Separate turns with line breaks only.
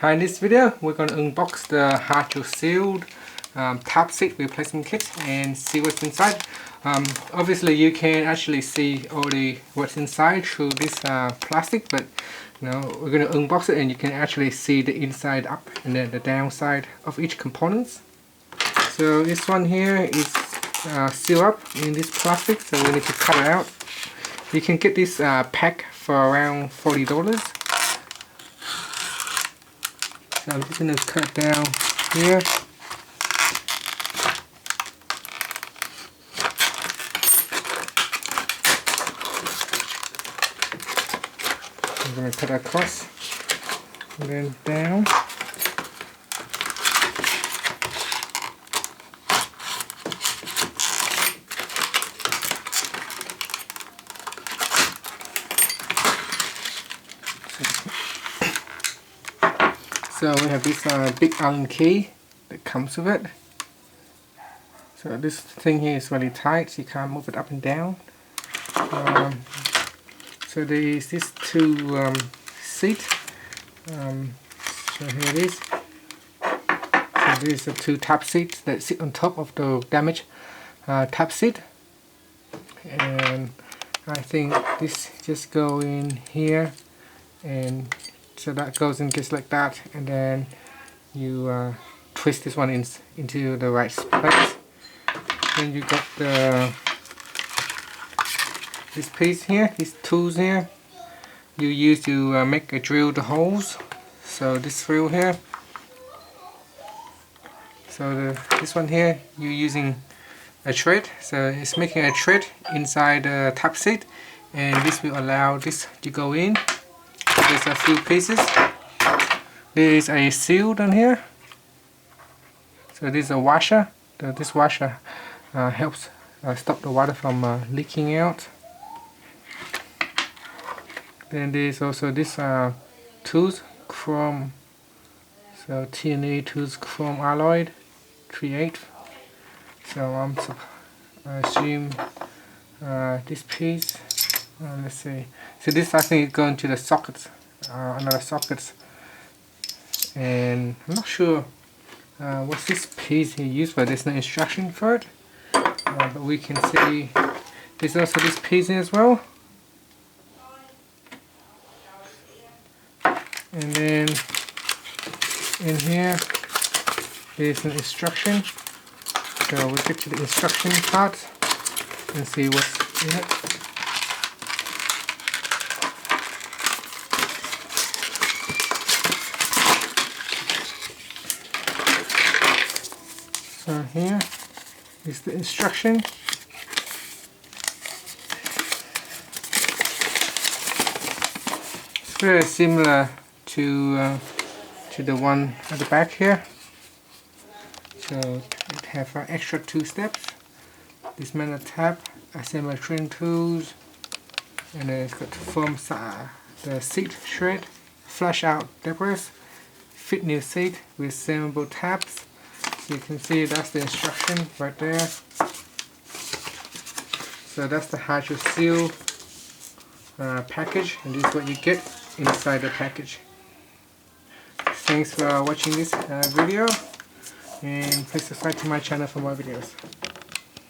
Hi, in this video we're going to unbox the Hydroseal tap seat replacement kit and see what's inside. Obviously you can actually see already what's inside through this plastic, but we're going to unbox it and you can actually see the inside up and then the downside of each components. So this one here is sealed up in this plastic, so we need to cut it out. You can get this pack for around $40. So I'm just going to cut down here. I'm going to cut across and then down. So we have this big Allen key that comes with it. So this thing here is really tight, so you can't move it up and down. So there is these two seats. So here it is. So these are two tap seats that sit on top of the damaged tap seat. And I think this just go in here, and so that goes in just like that, and then you twist this one into the right place. Then you got this piece here, these tools here, you use to drill the holes. So this drill here. So this one here, you're using a thread. So it's making a thread inside the tap seat, and this will allow this to go in. There's a few pieces. There is a seal down here. So this is a washer. This washer helps stop the water from leaking out. Then there's also this tooth chrome. So TNA tooth chrome alloy 3/8. So I assume this piece. Let's see. So this I think is going to the sockets, another sockets, and I'm not sure what's this piece here used for. There's no instruction for it, but we can see there's also this piece here as well. And then in here there's an instruction. So we'll get to the instruction part and see what's in it. So here is the instruction. It's very similar to the one at the back here. So it has an extra 2 steps. Dismantle tab, assemble trim tools, and then it's got to form the seat thread, flush out debris, fit new seat with assemblable tabs. So you can see that's the instruction right there. So that's the Hydroseal package, and this is what you get inside the package. Thanks for watching this video, and please subscribe to my channel for more videos.